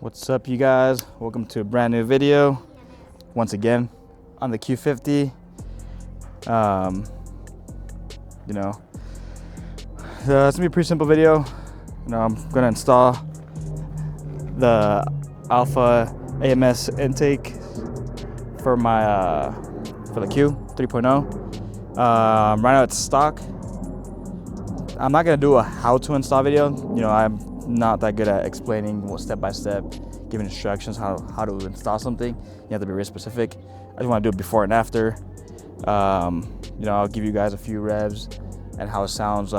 What's up, you guys? Welcome to a brand new video once again on the Q50. It's gonna be a pretty simple video. I'm gonna install the Alpha AMS intake for my for the Q 3.0. Right now it's stock. I'm not gonna do a how to install video. I'm not that good at explaining step by step, giving instructions how to install something. You have to be very specific. I just want to do it before and after. I'll give you guys a few revs and how it sounds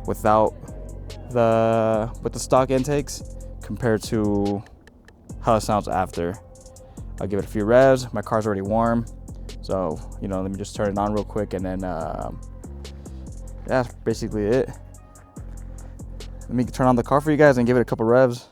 with the stock intakes compared to how it sounds after. I'll give it a few revs. My car's already warm, so let me just turn it on real quick, and then that's basically it. Let me turn on the car for you guys and give it a couple revs.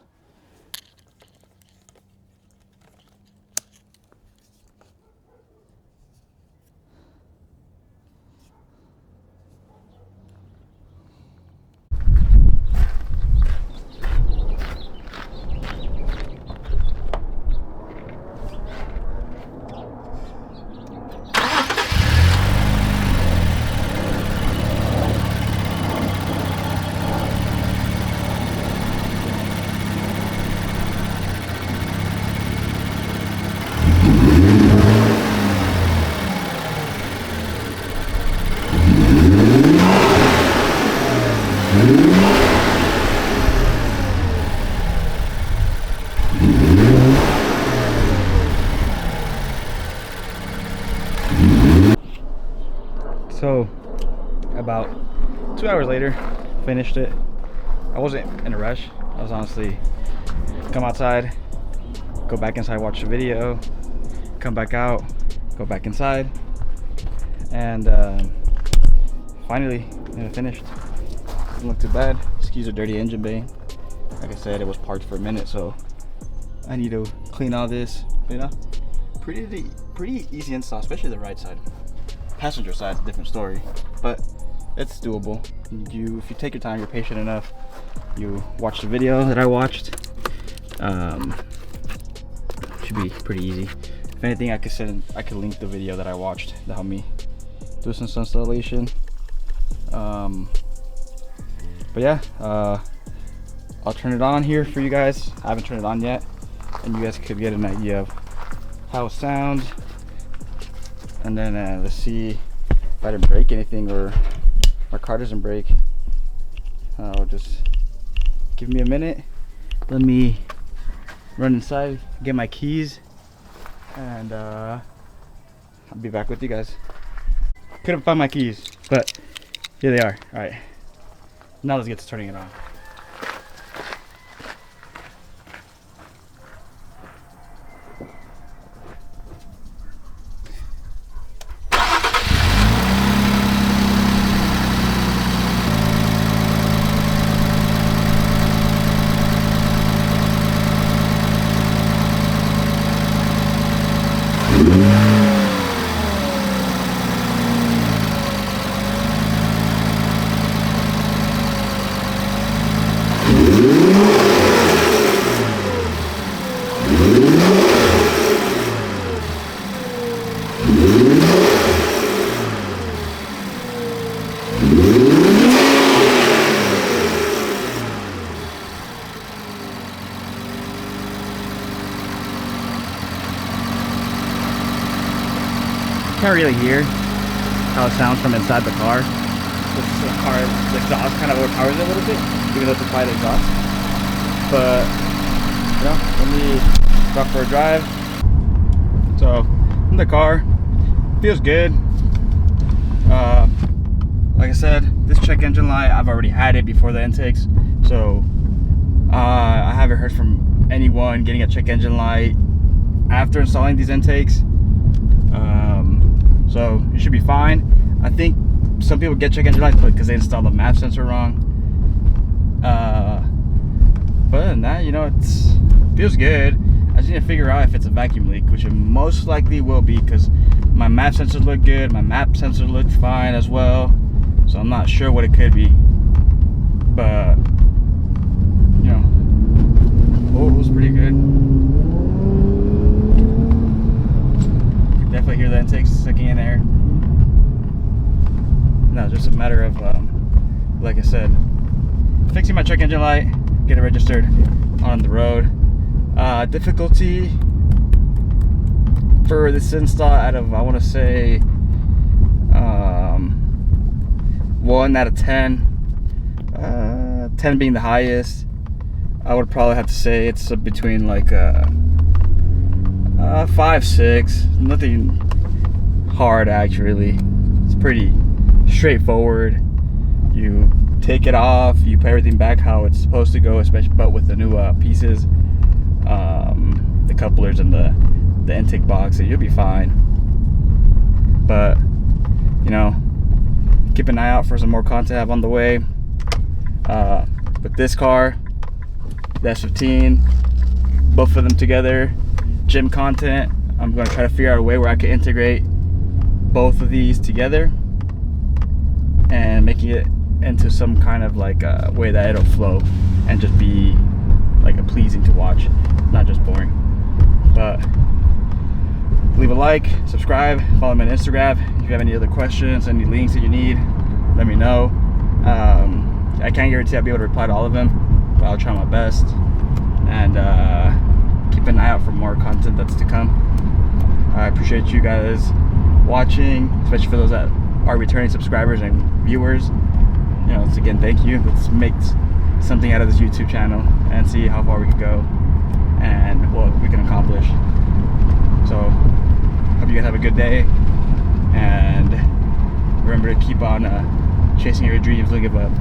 So about 2 hours later, finished it. I wasn't in a rush. I was honestly come outside, go back inside, watch the video, come back out, go back inside, and finally finished. Doesn't look too bad. Excuse the dirty engine bay. Like I said, it was parked for a minute, so I need to clean all this. Pretty easy install, especially the right side. Passenger side is a different story, but it's doable. If you take your time, you're patient enough, you watch the video that I watched, should be pretty easy. If anything, I could link the video that I watched to help me do some installation. But yeah, I'll turn it on here for you guys. I haven't turned it on yet, and you guys could get an idea of how it sounds. And then let's see if I didn't break anything or my car doesn't break. I'll just give me a minute. Let me run inside, get my keys, and I'll be back with you guys. Couldn't find my keys, but here they are. All right, now let's get to turning it on. Can't really hear how it sounds from inside the car. The car's exhaust kind of overpowers it a little bit, even though it's a quiet exhaust. But let me go for a drive. So in the car, feels good. Like I said, this check engine light, I've already had it before the intakes, so I haven't heard from anyone getting a check engine light after installing these intakes. So it should be fine. I think some people get check engine lights because they install the map sensor wrong. But other than that, it feels good. I just need to figure out if it's a vacuum leak, which it most likely will be, because my map sensors look good. My map sensor looked fine as well. So I'm not sure what it could be. But it was pretty check engine light, get it registered on the road. Difficulty for this install out of, I want to say 1 out of 10, 10 being the highest. I would probably have to say it's between like 5, 6. Nothing hard actually. It's pretty straightforward. You take it off, you put everything back how it's supposed to go, especially but with the new pieces, the couplers and the intake box, and you'll be fine. But you know, keep an eye out for some more content I have on the way. With this car, the S15, both of them together, gym content. I'm going to try to figure out a way where I can integrate both of these together and making it into some kind of like a way that it'll flow and just be like a pleasing to watch, not just boring. But leave a like, subscribe, follow me on Instagram. If you have any other questions, any links that you need, let me know. I can't guarantee I'll be able to reply to all of them, but I'll try my best. And keep an eye out for more content that's to come. I appreciate you guys watching, especially for those that are returning subscribers and viewers. You know, again, thank you. Let's make something out of this YouTube channel and see how far we can go and what we can accomplish. So hope you guys have a good day, and remember to keep on chasing your dreams. Don't give up.